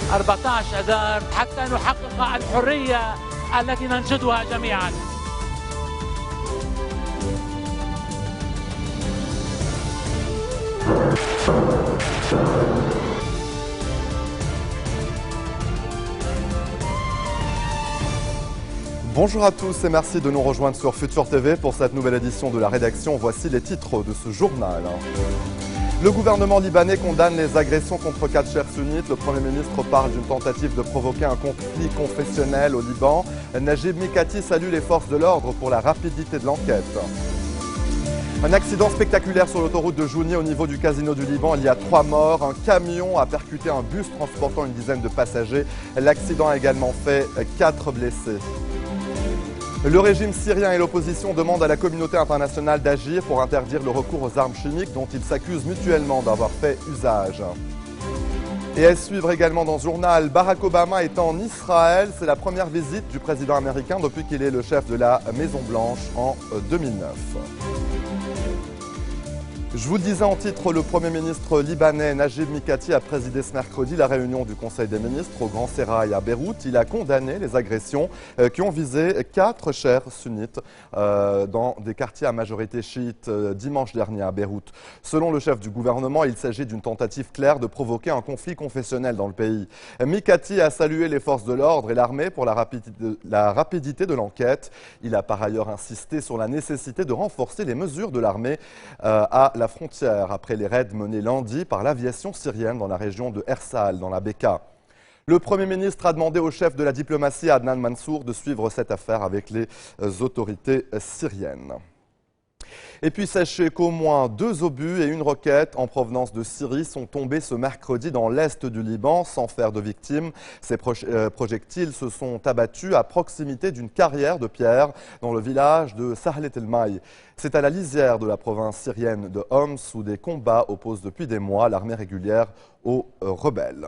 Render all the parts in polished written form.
14 أذار حتى نحقق الحرية التي ننشدها جميعا. Bonjour à tous et merci de nous rejoindre sur Futur TV pour cette nouvelle édition de la rédaction. Voici les titres de ce journal. Le gouvernement libanais condamne les agressions contre 4 chefs sunnites. Le Premier ministre parle d'une tentative de provoquer un conflit confessionnel au Liban. Najib Mikati salue les forces de l'ordre pour la rapidité de l'enquête. Un accident spectaculaire sur l'autoroute de Jounieh au niveau du casino du Liban. Il y a 3 morts. Un camion a percuté un bus transportant une dizaine de passagers. L'accident a également fait 4 blessés. Le régime syrien et l'opposition demandent à la communauté internationale d'agir pour interdire le recours aux armes chimiques dont ils s'accusent mutuellement d'avoir fait usage. Et à suivre également dans ce journal, Barack Obama est en Israël. C'est la première visite du président américain depuis qu'il est le chef de la Maison-Blanche en 2009. Je vous le disais en titre, le Premier ministre libanais Najib Mikati a présidé ce mercredi la réunion du Conseil des ministres au Grand Sérail à Beyrouth. Il a condamné les agressions qui ont visé 4 chers sunnites dans des quartiers à majorité chiite dimanche dernier à Beyrouth. Selon le chef du gouvernement, il s'agit d'une tentative claire de provoquer un conflit confessionnel dans le pays. Mikati a salué les forces de l'ordre et l'armée pour la rapidité de l'enquête. Il a par ailleurs insisté sur la nécessité de renforcer les mesures de l'armée à la frontière après les raids menés lundi par l'aviation syrienne dans la région de Ersal, dans la Bekaa. Le Premier ministre a demandé au chef de la diplomatie, Adnan Mansour, de suivre cette affaire avec les autorités syriennes. Et puis sachez qu'au moins 2 obus et une roquette en provenance de Syrie sont tombés ce mercredi dans l'est du Liban sans faire de victimes. Ces projectiles se sont abattus à proximité d'une carrière de pierre dans le village de Sahlet el-Maï. C'est à la lisière de la province syrienne de Homs où des combats opposent depuis des mois l'armée régulière aux rebelles.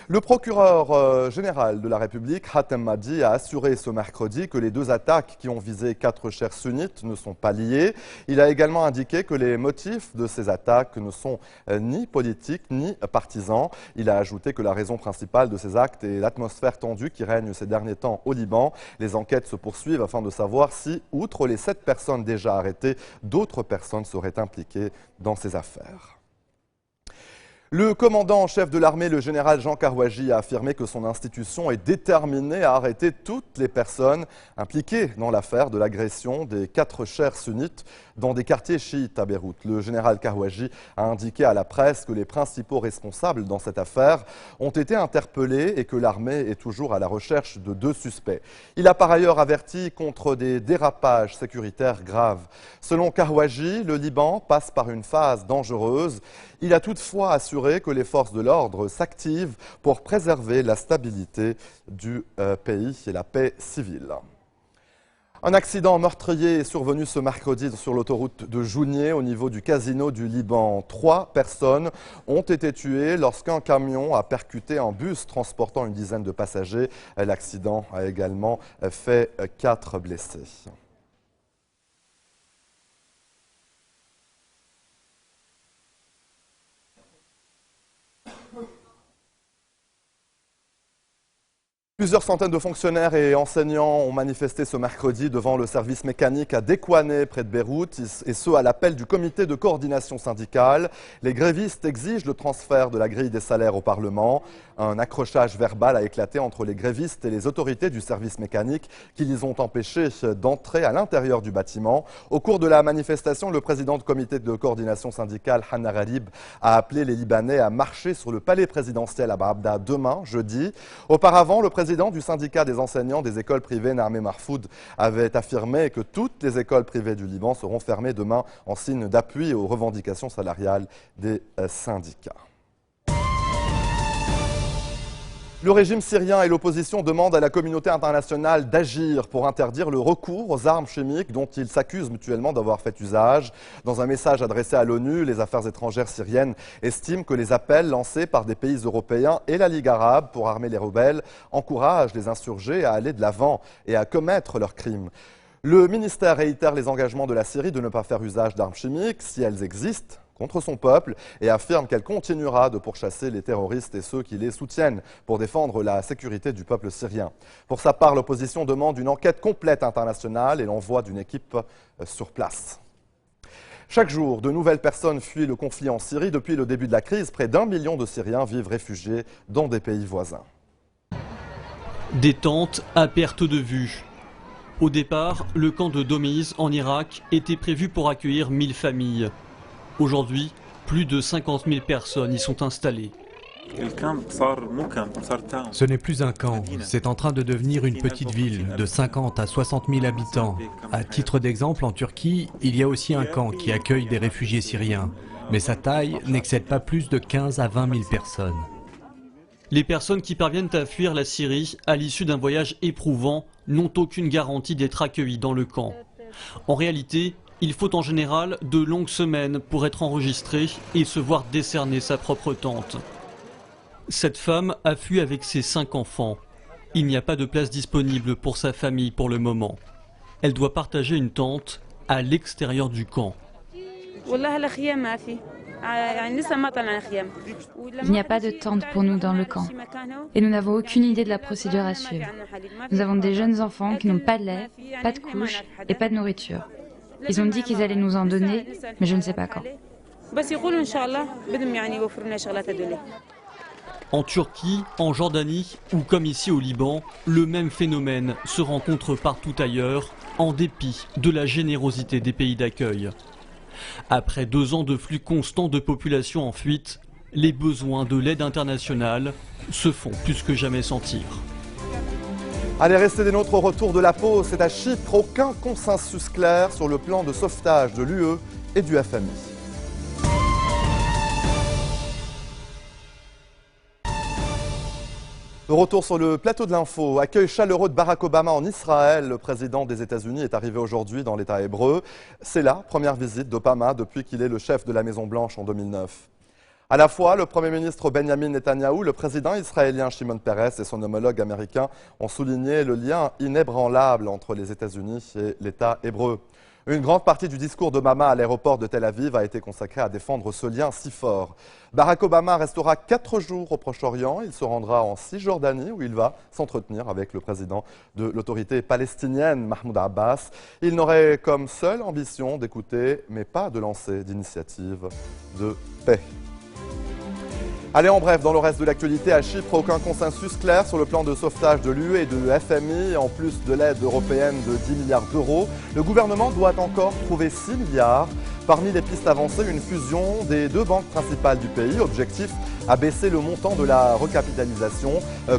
Le procureur général de la République, Hatem Mahdi, a assuré ce mercredi que les 2 attaques qui ont visé 4 chers sunnites ne sont pas liées. Il a également indiqué que les motifs de ces attaques ne sont ni politiques ni partisans. Il a ajouté que la raison principale de ces actes est l'atmosphère tendue qui règne ces derniers temps au Liban. Les enquêtes se poursuivent afin de savoir si, outre les 7 personnes déjà arrêtées, d'autres personnes seraient impliquées dans ces affaires. Le commandant en chef de l'armée, le général Jean Karouaji, a affirmé que son institution est déterminée à arrêter toutes les personnes impliquées dans l'affaire de l'agression des 4 chers sunnites dans des quartiers chiites à Beyrouth. Le général Karouaji a indiqué à la presse que les principaux responsables dans cette affaire ont été interpellés et que l'armée est toujours à la recherche de 2 suspects. Il a par ailleurs averti contre des dérapages sécuritaires graves. Selon Karouaji, le Liban passe par une phase dangereuse. Il a toutefois assuré que les forces de l'ordre s'activent pour préserver la stabilité du pays et la paix civile. Un accident meurtrier est survenu ce mercredi sur l'autoroute de Jounieh au niveau du casino du Liban. 3 personnes ont été tuées lorsqu'un camion a percuté un bus transportant une dizaine de passagers. L'accident a également fait 4 blessés. Plusieurs centaines de fonctionnaires et enseignants ont manifesté ce mercredi devant le service mécanique à Dekouané, près de Beyrouth, et ce à l'appel du comité de coordination syndicale. Les grévistes exigent le transfert de la grille des salaires au Parlement. Un accrochage verbal a éclaté entre les grévistes et les autorités du service mécanique qui les ont empêchés d'entrer à l'intérieur du bâtiment. Au cours de la manifestation, le président du comité de coordination syndicale, Hanna Gharib, a appelé les Libanais à marcher sur le palais présidentiel à Baabda demain, jeudi. Auparavant, le président du syndicat des enseignants des écoles privées, Naameh Mahfoud, avait affirmé que toutes les écoles privées du Liban seront fermées demain en signe d'appui aux revendications salariales des syndicats. Le régime syrien et l'opposition demandent à la communauté internationale d'agir pour interdire le recours aux armes chimiques dont ils s'accusent mutuellement d'avoir fait usage. Dans un message adressé à l'ONU, les affaires étrangères syriennes estiment que les appels lancés par des pays européens et la Ligue arabe pour armer les rebelles encouragent les insurgés à aller de l'avant et à commettre leurs crimes. Le ministère réitère les engagements de la Syrie de ne pas faire usage d'armes chimiques si elles existent, contre son peuple et affirme qu'elle continuera de pourchasser les terroristes et ceux qui les soutiennent pour défendre la sécurité du peuple syrien. Pour sa part, l'opposition demande une enquête complète internationale et l'envoi d'une équipe sur place. Chaque jour, de nouvelles personnes fuient le conflit en Syrie. Depuis le début de la crise, près d'1 million de Syriens vivent réfugiés dans des pays voisins. Des tentes à perte de vue. Au départ, le camp de Domiz en Irak était prévu pour accueillir 1000 familles. Aujourd'hui, plus de 50 000 personnes y sont installées. Ce n'est plus un camp, c'est en train de devenir une petite ville de 50 à 60 000 habitants. À titre d'exemple, en Turquie, il y a aussi un camp qui accueille des réfugiés syriens. Mais sa taille n'excède pas plus de 15 à 20 000 personnes. Les personnes qui parviennent à fuir la Syrie à l'issue d'un voyage éprouvant n'ont aucune garantie d'être accueillies dans le camp. En réalité, il faut en général de longues semaines pour être enregistré et se voir décerner sa propre tente. Cette femme a fui avec ses 5 enfants. Il n'y a pas de place disponible pour sa famille pour le moment. Elle doit partager une tente à l'extérieur du camp. Il n'y a pas de tente pour nous dans le camp. Et nous n'avons aucune idée de la procédure à suivre. Nous avons des jeunes enfants qui n'ont pas de lait, pas de couche et pas de nourriture. Ils ont dit qu'ils allaient nous en donner, mais je ne sais pas quand. En Turquie, en Jordanie ou comme ici au Liban, le même phénomène se rencontre partout ailleurs, en dépit de la générosité des pays d'accueil. Après 2 ans de flux constant de population en fuite, les besoins de l'aide internationale se font plus que jamais sentir. Allez, restez des nôtres au retour de la pause. C'est à Chypre, aucun consensus clair sur le plan de sauvetage de l'UE et du FMI. De retour sur le plateau de l'info, accueil chaleureux de Barack Obama en Israël. Le président des États-Unis est arrivé aujourd'hui dans l'État hébreu. C'est la première visite d'Obama depuis qu'il est le chef de la Maison-Blanche en 2009. À la fois, le Premier ministre Benjamin Netanyahou, le président israélien Shimon Peres et son homologue américain ont souligné le lien inébranlable entre les États-Unis et l'État hébreu. Une grande partie du discours d'Obama à l'aéroport de Tel Aviv a été consacrée à défendre ce lien si fort. Barack Obama restera 4 jours au Proche-Orient. Il se rendra en Cisjordanie où il va s'entretenir avec le président de l'autorité palestinienne, Mahmoud Abbas. Il n'aurait comme seule ambition d'écouter, mais pas de lancer d'initiative de paix. Allez, en bref, dans le reste de l'actualité, à Chypre, aucun consensus clair sur le plan de sauvetage de l'UE et de FMI, en plus de l'aide européenne de 10 milliards d'euros. Le gouvernement doit encore trouver 6 milliards. Parmi les pistes avancées, une fusion des 2 banques principales du pays. Objectif, abaisser le montant de la recapitalisation.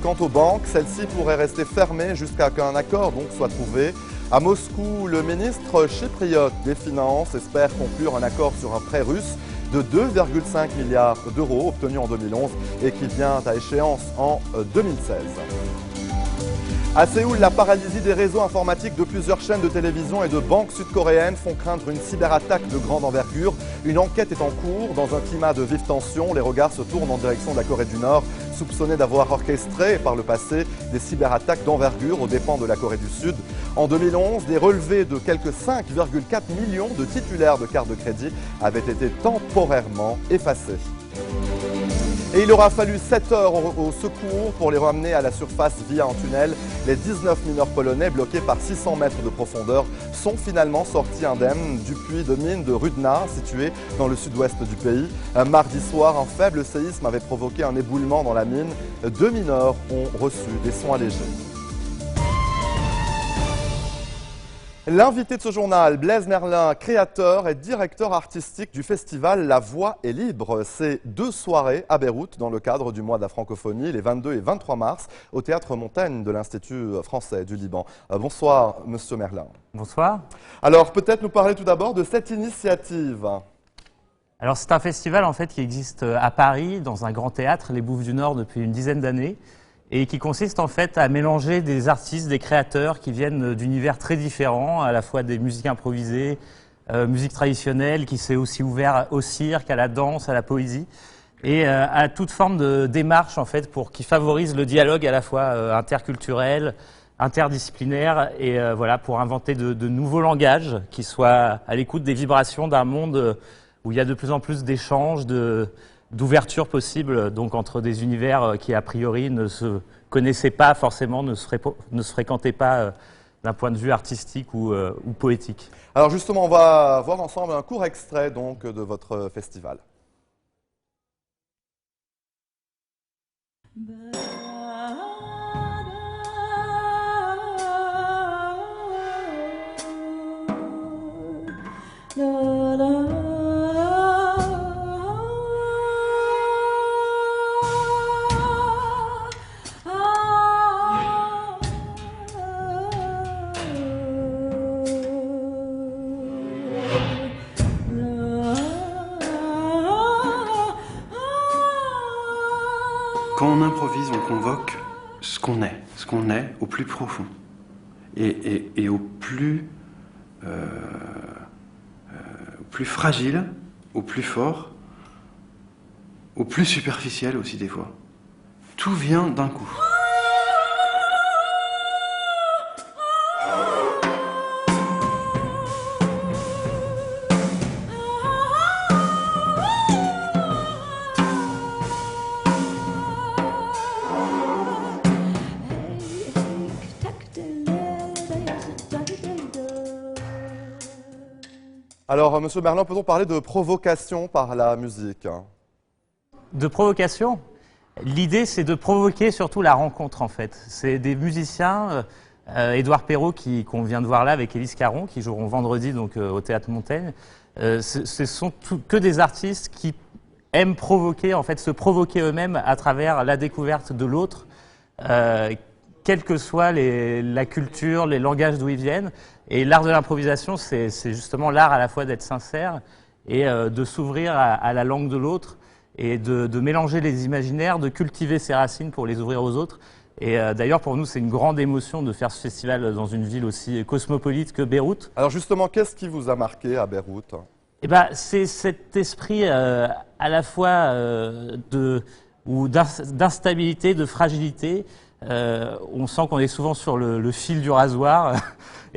Quant aux banques, celles-ci pourraient rester fermées jusqu'à ce qu'un accord donc soit trouvé. À Moscou, le ministre chypriote des Finances espère conclure un accord sur un prêt russe de 2,5 milliards d'euros obtenu en 2011 et qui vient à échéance en 2016. À Séoul, la paralysie des réseaux informatiques de plusieurs chaînes de télévision et de banques sud-coréennes font craindre une cyberattaque de grande envergure. Une enquête est en cours. Dans un climat de vive tension, les regards se tournent en direction de la Corée du Nord, soupçonnée d'avoir orchestré par le passé des cyberattaques d'envergure aux dépens de la Corée du Sud. En 2011, des relevés de quelques 5,4 millions de titulaires de cartes de crédit avaient été temporairement effacés. Et il aura fallu 7 heures au secours pour les ramener à la surface via un tunnel. Les 19 mineurs polonais bloqués par 600 mètres de profondeur sont finalement sortis indemnes du puits de mine de Rudna, situé dans le sud-ouest du pays. Mardi soir, un faible séisme avait provoqué un éboulement dans la mine. 2 mineurs ont reçu des soins légers. L'invité de ce journal, Blaise Merlin, créateur et directeur artistique du festival La Voix est libre. C'est 2 soirées à Beyrouth dans le cadre du mois de la francophonie, les 22 et 23 mars, au Théâtre Montaigne de l'Institut français du Liban. Bonsoir, Monsieur Merlin. Bonsoir. Alors, peut-être nous parler tout d'abord de cette initiative. Alors, c'est un festival en fait qui existe à Paris, dans un grand théâtre, les Bouffes du Nord, depuis une dizaine d'années, et qui consiste en fait à mélanger des artistes, des créateurs qui viennent d'univers très différents, à la fois des musiques improvisées, musique traditionnelle, qui s'est aussi ouvert au cirque, à la danse, à la poésie, et à toute forme de démarche en fait qui favorise le dialogue à la fois interculturel, interdisciplinaire, et voilà, pour inventer de nouveaux langages qui soient à l'écoute des vibrations d'un monde où il y a de plus en plus d'échanges, d'ouverture possible, donc entre des univers qui a priori ne se connaissaient pas forcément, ne se fréquentaient pas d'un point de vue artistique ou poétique. Alors justement, on va voir ensemble un court extrait donc, de votre festival. Quand on improvise, on convoque ce qu'on est au plus profond et au plus fragile, au plus fort, au plus superficiel aussi des fois. Tout vient d'un coup. Alors, Monsieur Merlin, peut-on parler de provocation par la musique? De provocation? L'idée, c'est de provoquer surtout la rencontre, en fait. C'est des musiciens, Édouard Perrault, qu'on vient de voir là avec Élise Caron, qui joueront vendredi donc, au Théâtre Montaigne. Ce sont que des artistes qui aiment provoquer, en fait, se provoquer eux-mêmes à travers la découverte de l'autre, quelle que soit la culture, les langages d'où ils viennent. Et l'art de l'improvisation, c'est justement l'art à la fois d'être sincère et de s'ouvrir à la langue de l'autre et de mélanger les imaginaires, de cultiver ses racines pour les ouvrir aux autres. Et d'ailleurs, pour nous, c'est une grande émotion de faire ce festival dans une ville aussi cosmopolite que Beyrouth. Alors justement, qu'est-ce qui vous a marqué à Beyrouth? Eh ben, c'est cet esprit à la fois d'instabilité, de fragilité. On sent qu'on est souvent sur le fil du rasoir.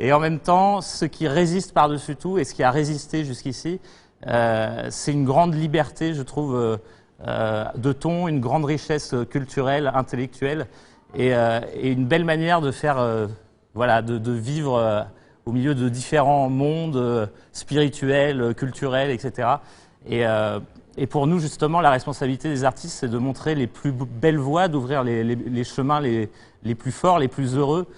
Et en même temps, ce qui résiste par-dessus tout et ce qui a résisté jusqu'ici, c'est une grande liberté, je trouve, de ton, une grande richesse culturelle, intellectuelle et une belle manière de faire, voilà, de vivre au milieu de différents mondes spirituels, culturels, etc. Et pour nous, justement, la responsabilité des artistes, c'est de montrer les plus belles voies, d'ouvrir les chemins les plus forts, les plus heureux,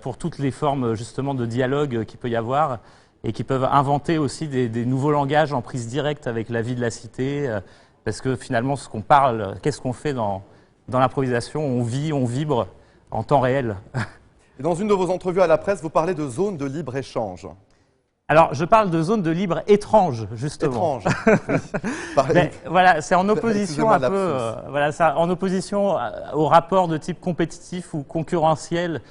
pour toutes les formes, justement, de dialogue qu'il peut y avoir et qui peuvent inventer aussi des nouveaux langages en prise directe avec la vie de la cité, parce que finalement, ce qu'on parle, qu'est-ce qu'on fait dans l'improvisation? On vit, on vibre en temps réel. Et dans une de vos entrevues à la presse, vous parlez de zone de libre-échange. Alors, je parle de zone de libre étrange, justement. Étrange, oui. Mais, voilà, c'est en opposition un peu, voilà, ça, en opposition au rapport de type compétitif ou concurrentiel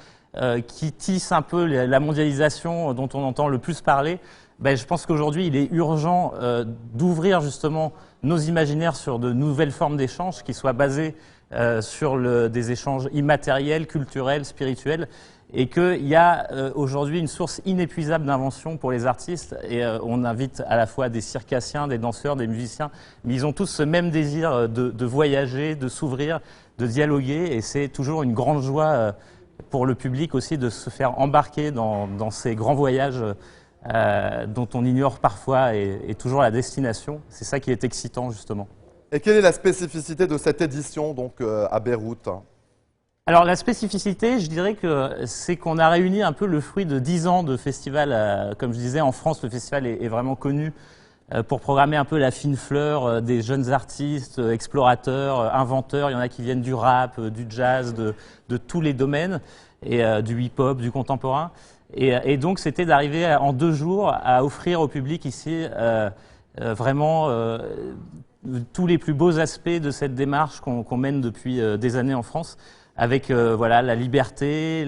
qui tisse un peu la mondialisation dont on entend le plus parler. Ben, je pense qu'aujourd'hui, il est urgent d'ouvrir justement nos imaginaires sur de nouvelles formes d'échanges qui soient basées sur des échanges immatériels, culturels, spirituels, et qu'il y a aujourd'hui une source inépuisable d'invention pour les artistes. Et on invite à la fois des circassiens, des danseurs, des musiciens, mais ils ont tous ce même désir de voyager, de s'ouvrir, de dialoguer, et c'est toujours une grande joie pour le public aussi de se faire embarquer dans ces grands voyages dont on ignore parfois et toujours la destination. C'est ça qui est excitant, justement. Et quelle est la spécificité de cette édition donc, à Beyrouth? Alors la spécificité, je dirais que c'est qu'on a réuni un peu le fruit de 10 ans de festival. Comme je disais, en France, le festival est vraiment connu pour programmer un peu la fine fleur des jeunes artistes, explorateurs, inventeurs. Il y en a qui viennent du rap, du jazz, de tous les domaines, et du hip-hop, du contemporain. Et donc c'était d'arriver en 2 jours à offrir au public ici vraiment tous les plus beaux aspects de cette démarche qu'on mène depuis des années en France, avec voilà, la liberté,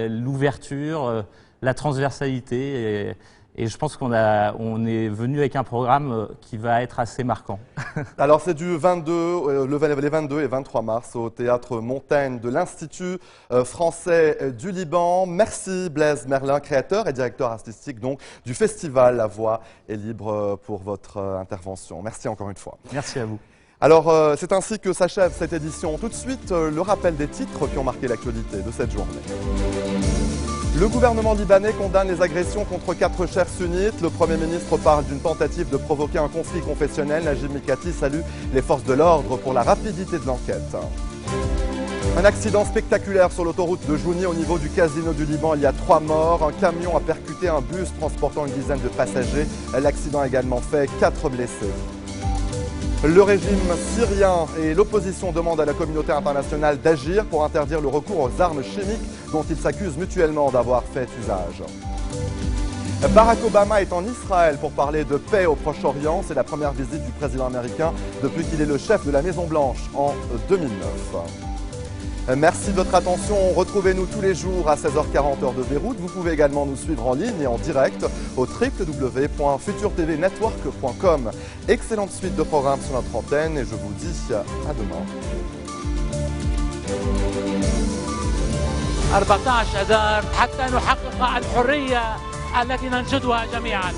l'ouverture, la transversalité Et je pense qu'on est venu avec un programme qui va être assez marquant. Alors c'est du 22, les 22 et 23 mars au Théâtre Montaigne de l'Institut français du Liban. Merci Blaise Merlin, créateur et directeur artistique donc, du festival La Voix est libre pour votre intervention. Merci encore une fois. Merci à vous. Alors c'est ainsi que s'achève cette édition. Tout de suite, le rappel des titres qui ont marqué l'actualité de cette journée. Le gouvernement libanais condamne les agressions contre 4 chefs sunnites. Le Premier ministre parle d'une tentative de provoquer un conflit confessionnel. Najib Mikati salue les forces de l'ordre pour la rapidité de l'enquête. Un accident spectaculaire sur l'autoroute de Jounieh au niveau du casino du Liban. Il y a 3 morts. Un camion a percuté un bus transportant une dizaine de passagers. L'accident a également fait 4 blessés. Le régime syrien et l'opposition demandent à la communauté internationale d'agir pour interdire le recours aux armes chimiques dont ils s'accusent mutuellement d'avoir fait usage. Barack Obama est en Israël pour parler de paix au Proche-Orient. C'est la première visite du président américain depuis qu'il est le chef de la Maison-Blanche en 2009. Merci de votre attention. Retrouvez-nous tous les jours à 16h40 heure de Beyrouth. Vous pouvez également nous suivre en ligne et en direct au www.futurtvnetwork.com. Excellente suite de programmes sur notre antenne et je vous dis à demain. 14 أذار حتى نحقق الحرية التي ننشدها جميعا.